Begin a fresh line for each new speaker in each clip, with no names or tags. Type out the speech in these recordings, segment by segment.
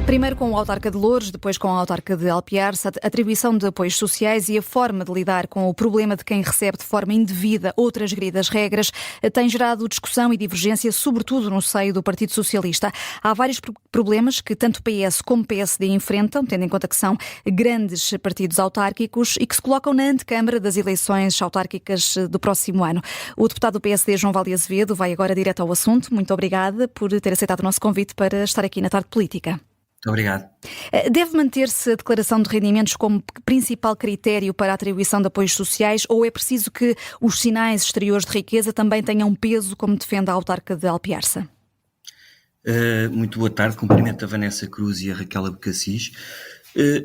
Primeiro com o autarca de Loures, depois com a autarca de Alpiarce, a atribuição de apoios sociais e a forma de lidar com o problema de quem recebe de forma indevida ou transgride regras tem gerado discussão e divergência, sobretudo no seio do Partido Socialista. Há vários problemas que tanto PS como PSD enfrentam, tendo em conta que são grandes partidos autárquicos e que se colocam na antecâmara das eleições autárquicas do próximo ano. O deputado do PSD, João Vale Azevedo, vai agora direto ao assunto. Muito obrigada por ter aceitado o nosso convite para estar aqui na Tarde Política.
Muito obrigado.
Deve manter-se a declaração de rendimentos como principal critério para a atribuição de apoios sociais ou é preciso que os sinais exteriores de riqueza também tenham peso, como defende a autarca de Alpiarce?
Muito boa tarde, cumprimento a Vanessa Cruz e a Raquel Abcacis.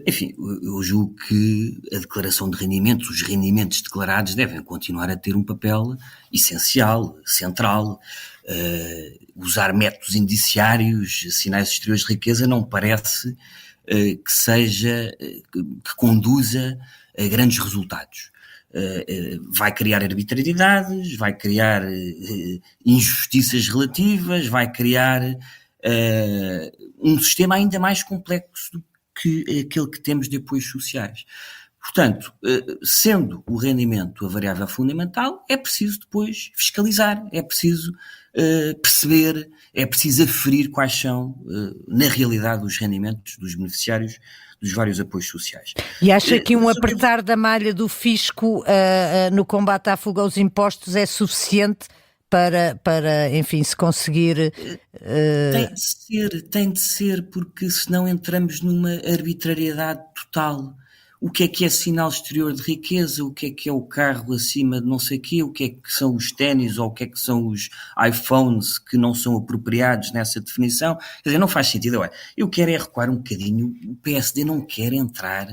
Enfim, eu julgo que a declaração de rendimentos, os rendimentos declarados devem continuar a ter um papel essencial, central. Usar métodos indiciários, sinais exteriores de riqueza, não parece que conduza a grandes resultados. Vai criar arbitrariedades, vai criar injustiças relativas, vai criar um sistema ainda mais complexo do que aquele que temos de apoios sociais. Portanto, sendo o rendimento a variável fundamental, é preciso depois fiscalizar, é preciso perceber, é preciso aferir quais são, na realidade, os rendimentos dos beneficiários dos vários apoios sociais.
E acha que um apertar da malha do fisco no combate à fuga aos impostos é suficiente para enfim, se conseguir...
Tem de ser, porque senão entramos numa arbitrariedade total. O que é sinal exterior de riqueza, o que é o carro acima de não sei o quê, o que são os ténis ou o que são os iPhones que não são apropriados nessa definição. Quer dizer, não faz sentido. Eu quero recuar um bocadinho, o PSD não quer entrar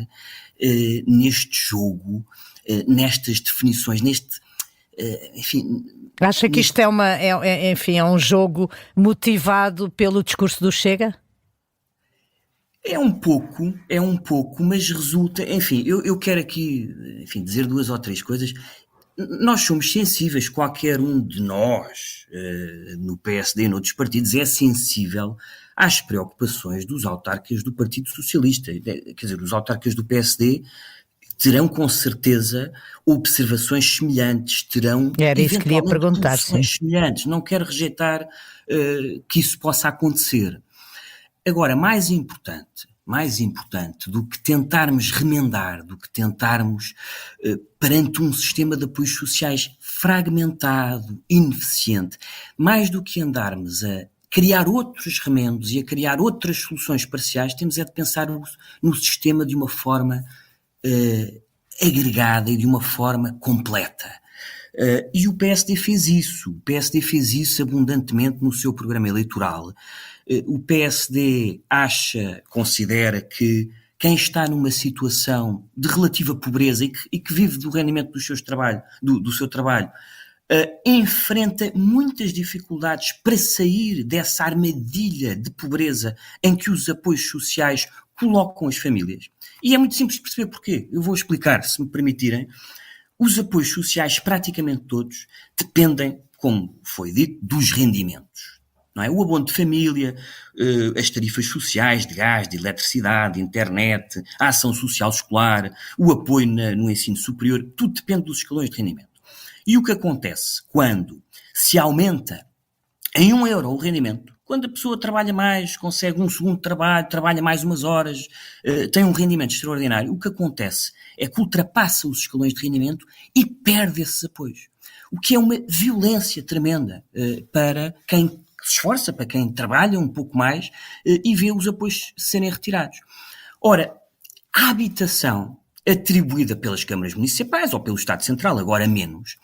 neste jogo, nestas definições, enfim...
Acha que isto é um jogo motivado pelo discurso do Chega?
É um pouco, mas resulta, enfim, eu quero aqui, enfim, dizer duas ou três coisas. Nós somos sensíveis, qualquer um de nós, no PSD e noutros partidos, é sensível às preocupações dos autarcas do Partido Socialista. Quer dizer, os autarcas do PSD terão com certeza observações semelhantes, terão
Era isso que queria perguntar,
semelhantes. Não quero rejeitar que isso possa acontecer. Agora, mais importante do que tentarmos remendar, do que tentarmos, perante um sistema de apoios sociais fragmentado, ineficiente, mais do que andarmos a criar outros remendos e a criar outras soluções parciais, temos é de pensar no sistema de uma forma agregada e de uma forma completa. E o PSD fez isso abundantemente no seu programa eleitoral. O PSD considera que quem está numa situação de relativa pobreza e que vive do rendimento do seu trabalho, enfrenta muitas dificuldades para sair dessa armadilha de pobreza em que os apoios sociais colocam as famílias. E é muito simples perceber porquê. Eu vou explicar, se me permitirem. Os apoios sociais, praticamente todos, dependem, como foi dito, dos rendimentos. Não é? O abono de família, as tarifas sociais de gás, de eletricidade, de internet, a ação social escolar, o apoio no ensino superior, tudo depende dos escalões de rendimento. E o que acontece quando se aumenta em €1 o rendimento, quando a pessoa trabalha mais, consegue um segundo trabalho, trabalha mais umas horas, tem um rendimento extraordinário, o que acontece é que ultrapassa os escalões de rendimento e perde esses apoios. O que é uma violência tremenda para quem se esforça, para quem trabalha um pouco mais e vê os apoios serem retirados. Ora, a habitação atribuída pelas câmaras municipais ou pelo Estado Central, agora menos,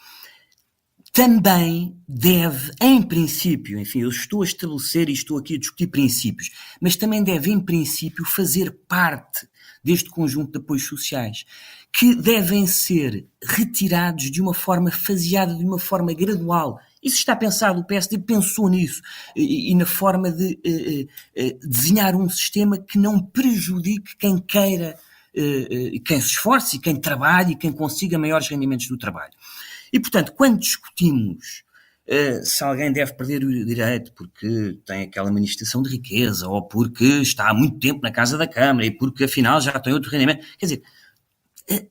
também deve, em princípio, enfim, eu estou a estabelecer e estou aqui a discutir princípios, mas também deve, em princípio, fazer parte deste conjunto de apoios sociais, que devem ser retirados de uma forma faseada, de uma forma gradual. Isso está pensado, o PSD pensou nisso, e na forma de desenhar um sistema que não prejudique quem queira, quem se esforce, quem trabalhe e quem consiga maiores rendimentos do trabalho. E, portanto, quando discutimos se alguém deve perder o direito porque tem aquela manifestação de riqueza, ou porque está há muito tempo na casa da Câmara e porque afinal já tem outro rendimento. Quer dizer,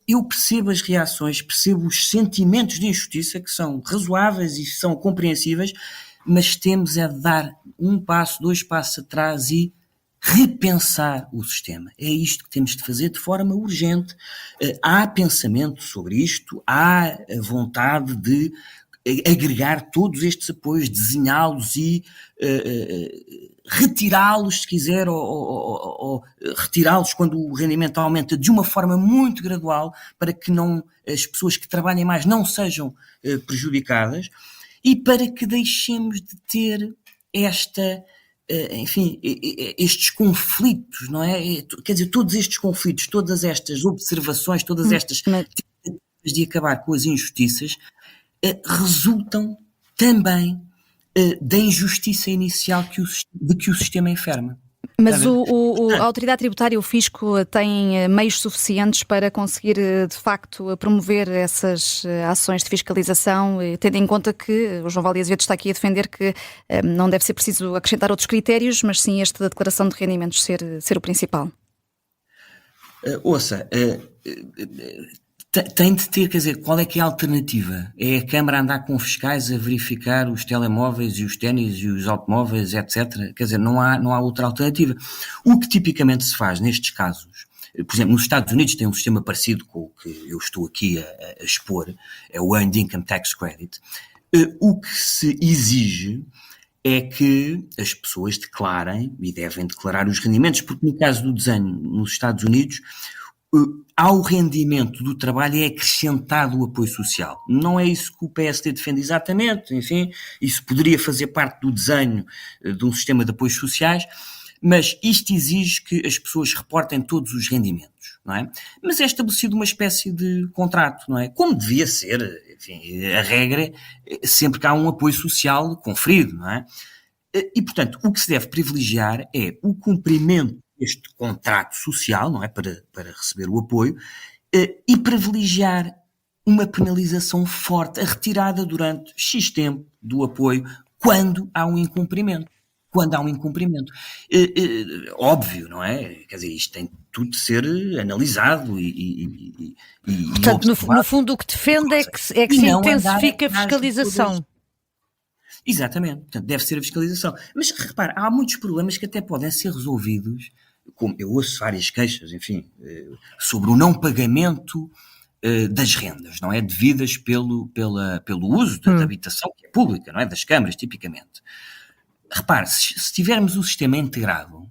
eu percebo as reações, percebo os sentimentos de injustiça que são razoáveis e são compreensíveis, mas temos é de dar um passo, 2 passos atrás e repensar o sistema. É isto que temos de fazer de forma urgente. Há pensamento sobre isto, há vontade de agregar todos estes apoios, desenhá-los e retirá-los, se quiser, ou retirá-los quando o rendimento aumenta de uma forma muito gradual, para que as pessoas que trabalhem mais não sejam prejudicadas, e para que deixemos de ter estes conflitos, não é? Quer dizer, todos estes conflitos, todas estas observações, todas estas tentativas de acabar com as injustiças, resultam também da injustiça inicial de que o sistema enferma.
Mas a autoridade tributária, o fisco, tem meios suficientes para conseguir, de facto, promover essas ações de fiscalização, tendo em conta que o João Valdez Azevedo está aqui a defender que não deve ser preciso acrescentar outros critérios, mas sim este da declaração de rendimentos ser o principal?
Tem de ter, quer dizer, qual é que é a alternativa? É a Câmara andar com fiscais a verificar os telemóveis e os ténis e os automóveis, etc. Quer dizer, não há outra alternativa. O que tipicamente se faz nestes casos, por exemplo, nos Estados Unidos tem um sistema parecido com o que eu estou aqui a expor, é o Earned Income Tax Credit. O que se exige é que as pessoas declarem, e devem declarar os rendimentos, porque no caso do desenho nos Estados Unidos, ao rendimento do trabalho é acrescentado o apoio social. Não é isso que o PSD defende exatamente, enfim, isso poderia fazer parte do desenho de um sistema de apoios sociais, mas isto exige que as pessoas reportem todos os rendimentos, não é? Mas é estabelecido uma espécie de contrato, não é? Como devia ser, enfim, a regra, sempre que há um apoio social conferido, não é? E, portanto, o que se deve privilegiar é o cumprimento deste contrato social, não é, para receber o apoio, e privilegiar uma penalização forte, a retirada durante X tempo do apoio, quando há um incumprimento. Óbvio, não é? Quer dizer, isto tem tudo de ser analisado e
portanto, no fundo, o que defende é que se intensifique a fiscalização.
Exatamente, portanto, deve ser a fiscalização. Mas repare, há muitos problemas que até podem ser resolvidos, como eu ouço várias queixas, enfim, sobre o não pagamento das rendas, não é? Devidas pelo uso da habitação, que é pública, não é? Das câmaras, tipicamente. Repare, se tivermos o sistema integrado,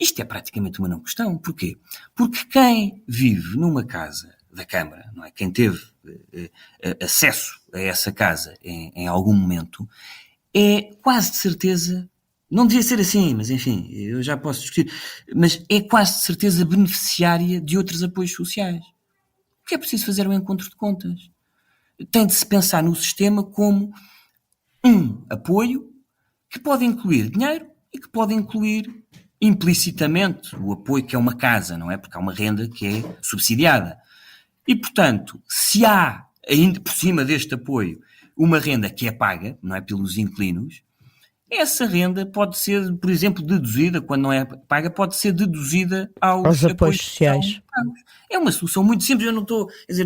isto é praticamente uma não questão. Porquê? Porque quem vive numa casa da Câmara, não é? Quem teve acesso a essa casa em algum momento, é quase de certeza, não devia ser assim, mas enfim, eu já posso discutir, mas é quase de certeza beneficiária de outros apoios sociais. O que é preciso fazer um encontro de contas? Tem de se pensar no sistema como um apoio que pode incluir dinheiro e que pode incluir implicitamente o apoio que é uma casa, não é? Porque há uma renda que é subsidiada. E, portanto, se há, ainda por cima deste apoio, uma renda que é paga, não é, pelos inquilinos, essa renda pode ser, por exemplo, deduzida, quando não é paga, pode ser deduzida aos apoios sociais. É uma solução muito simples,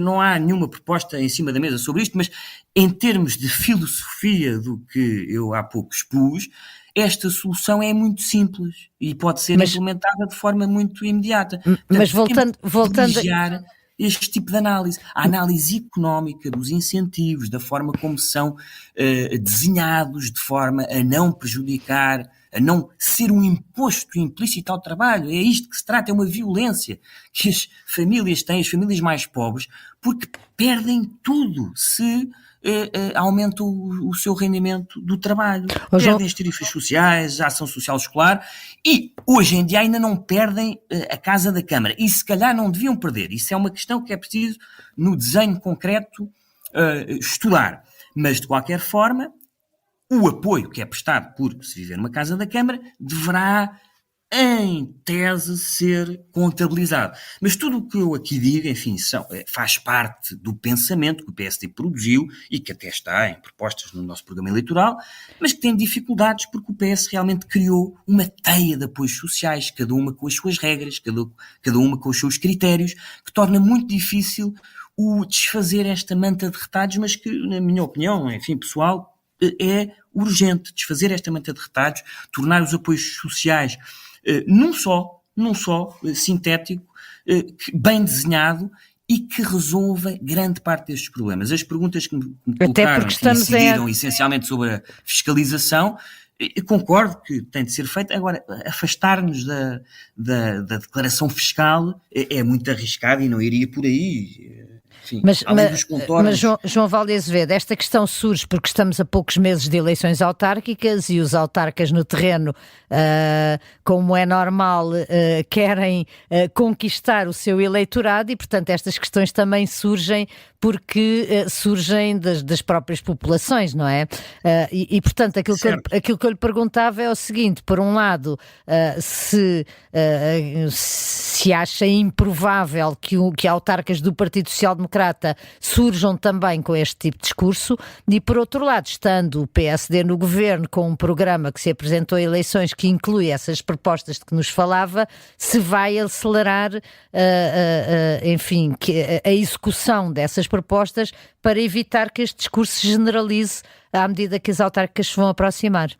não há nenhuma proposta em cima da mesa sobre isto, mas em termos de filosofia do que eu há pouco expus, esta solução é muito simples e pode ser implementada de forma muito imediata.
Mas voltando
este tipo de análise, a análise económica dos incentivos, da forma como são desenhados, de forma a não prejudicar, a não ser um imposto implícito ao trabalho. É isto que se trata, é uma violência que as famílias têm, as famílias mais pobres, porque perdem tudo se aumentam o seu rendimento do trabalho. Perdem as tarifas sociais, a ação social escolar e, hoje em dia, ainda não perdem a casa da Câmara. E, se calhar, não deviam perder. Isso é uma questão que é preciso, no desenho concreto, estudar. Mas, de qualquer forma, o apoio que é prestado por se viver numa casa da Câmara deverá em tese, ser contabilizado. Mas tudo o que eu aqui digo, enfim, faz parte do pensamento que o PSD produziu e que até está em propostas no nosso programa eleitoral, mas que tem dificuldades porque o PS realmente criou uma teia de apoios sociais, cada uma com as suas regras, cada uma com os seus critérios, que torna muito difícil o desfazer esta manta de retalhos, mas que, na minha opinião, enfim, pessoal, é urgente desfazer esta manta de retalhos, tornar os apoios sociais num só sintético, bem desenhado e que resolva grande parte destes problemas. As perguntas que me colocaram incidiram essencialmente sobre a fiscalização. Eu concordo que tem de ser feito. Agora, afastar-nos da declaração fiscal é muito arriscado e não iria por aí. Enfim,
mas João Valdez Azevedo, esta questão surge porque estamos a poucos meses de eleições autárquicas e os autarcas no terreno, como é normal, querem conquistar o seu eleitorado e, portanto, estas questões também surgem porque surgem das próprias populações, não é? Portanto, aquilo que eu lhe perguntava é o seguinte: por um lado, se acha improvável que autarcas do Partido Social Democrata surjam também com este tipo de discurso, e por outro lado, estando o PSD no governo com um programa que se apresentou a eleições que inclui essas propostas de que nos falava, se vai acelerar enfim, a execução dessas propostas para evitar que este discurso se generalize à medida que as autárquicas se vão aproximar.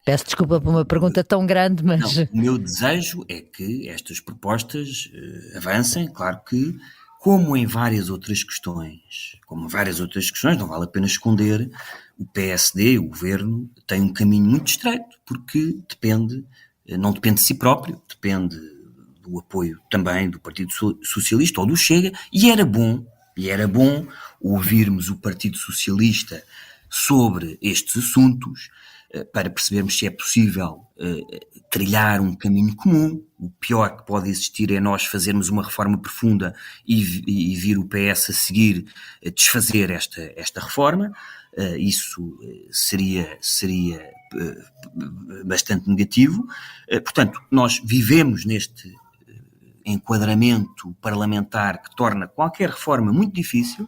Peço desculpa por uma pergunta tão grande, mas...
Não, o meu desejo é que estas propostas avancem. Claro que, como em várias outras questões, não vale a pena esconder, o PSD, o Governo, tem um caminho muito estreito, porque não depende de si próprio, depende do apoio também do Partido Socialista ou do Chega, e era bom ouvirmos o Partido Socialista sobre estes assuntos, para percebermos se é possível trilhar um caminho comum. O pior que pode existir é nós fazermos uma reforma profunda e vir o PS a seguir a desfazer esta reforma. Isso seria bastante negativo. Portanto, nós vivemos neste enquadramento parlamentar que torna qualquer reforma muito difícil,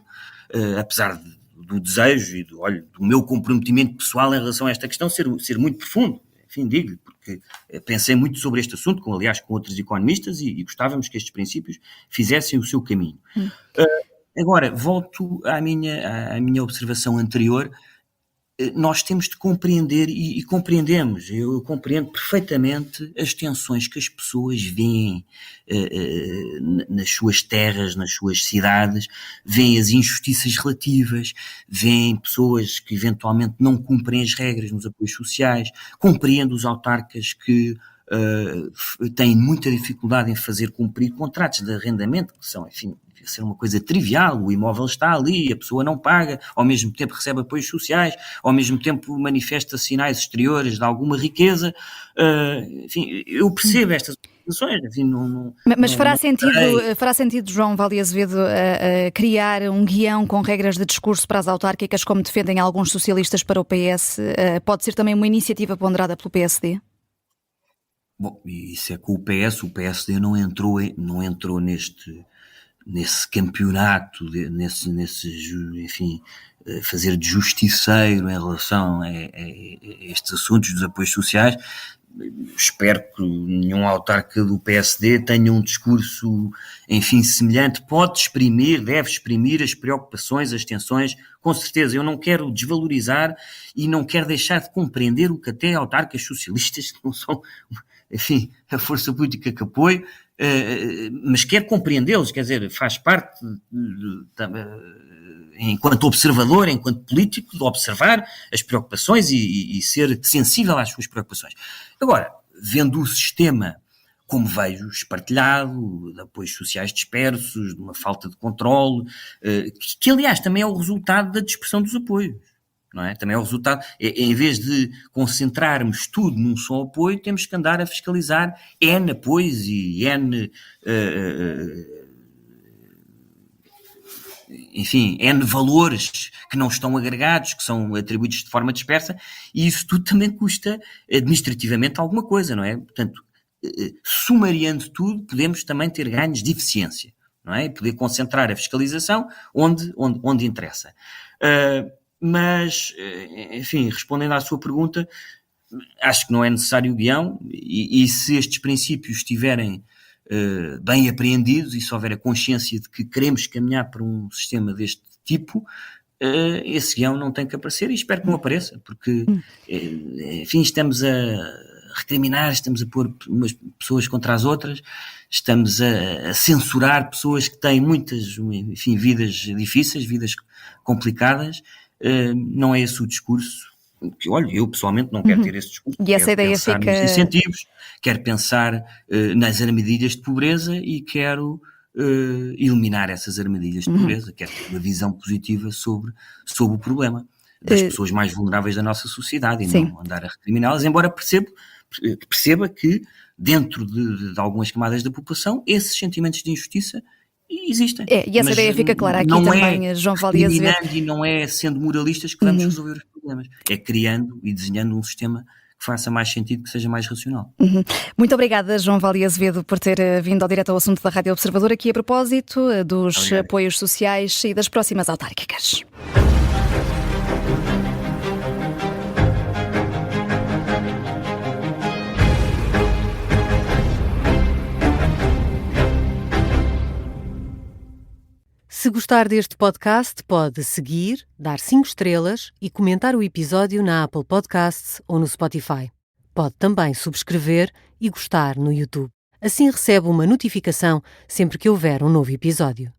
apesar do desejo e do meu comprometimento pessoal em relação a esta questão ser muito profundo. Enfim, digo-lhe, porque pensei muito sobre este assunto, aliás com outros economistas, e gostávamos que estes princípios fizessem o seu caminho. Agora, volto à minha observação anterior. Nós temos de compreender, e compreendemos, eu compreendo perfeitamente as tensões que as pessoas veem nas suas terras, nas suas cidades, veem as injustiças relativas, veem pessoas que eventualmente não cumprem as regras nos apoios sociais, compreendo os autarcas que têm muita dificuldade em fazer cumprir contratos de arrendamento, que são, enfim, ser uma coisa trivial. O imóvel está ali, a pessoa não paga, ao mesmo tempo recebe apoios sociais, ao mesmo tempo manifesta sinais exteriores de alguma riqueza. Enfim, eu percebo estas situações. Enfim,
mas fará sentido, João Valdez Azevedo, criar um guião com regras de discurso para as autárquicas, como defendem alguns socialistas para o PS? Pode ser também uma iniciativa ponderada pelo PSD?
Bom, isso é com o PSD não entrou nesse campeonato, enfim, fazer de justiceiro em relação a estes assuntos dos apoios sociais. Espero que nenhum autarca do PSD tenha um discurso, enfim, semelhante. Deve exprimir as preocupações, as tensões, com certeza. Eu não quero desvalorizar e não quero deixar de compreender o que até autarcas socialistas, que não são, enfim, a força política que apoio, mas quero compreendê-los, quer dizer, faz parte, enquanto observador, enquanto político, de observar as preocupações e ser sensível às suas preocupações. Agora, vendo o sistema como vejo, espartilhado, de apoios sociais dispersos, de uma falta de controle, que aliás também é o resultado da dispersão dos apoios. Não é? Também é o resultado, em vez de concentrarmos tudo num só apoio, temos que andar a fiscalizar N apoios e N, enfim, N valores que não estão agregados, que são atribuídos de forma dispersa, e isso tudo também custa administrativamente alguma coisa, não é? Portanto, sumariando tudo, podemos também ter ganhos de eficiência, não é? E poder concentrar a fiscalização onde interessa. Mas, enfim, respondendo à sua pergunta, acho que não é necessário o guião, e se estes princípios estiverem bem apreendidos e se houver a consciência de que queremos caminhar para um sistema deste tipo, esse guião não tem que aparecer, e espero que não apareça, porque, enfim, estamos a recriminar, estamos a pôr umas pessoas contra as outras, estamos a censurar pessoas que têm muitas, enfim, vidas difíceis, vidas complicadas. Não é esse o discurso. Olha, eu pessoalmente não quero ter esse discurso.
E essa
quero
ideia
pensar
fica...
nos incentivos, quero pensar nas armadilhas de pobreza e quero eliminar essas armadilhas de pobreza, quero ter uma visão positiva sobre o problema das pessoas mais vulneráveis da nossa sociedade, e não andar a recriminá-las, embora perceba que dentro de algumas camadas da população esses sentimentos de injustiça existem.
E essa ideia fica clara aqui também, João Valdez Azevedo.
E não é sendo moralistas que vamos resolver os problemas. É criando e desenhando um sistema que faça mais sentido, que seja mais racional.
Muito obrigada, João Valdez Azevedo, por ter vindo ao Direto ao Assunto da Rádio Observador, aqui a propósito dos apoios sociais e das próximas autárquicas.
Se gostar deste podcast, pode seguir, dar 5 estrelas e comentar o episódio na Apple Podcasts ou no Spotify. Pode também subscrever e gostar no YouTube. Assim recebe uma notificação sempre que houver um novo episódio.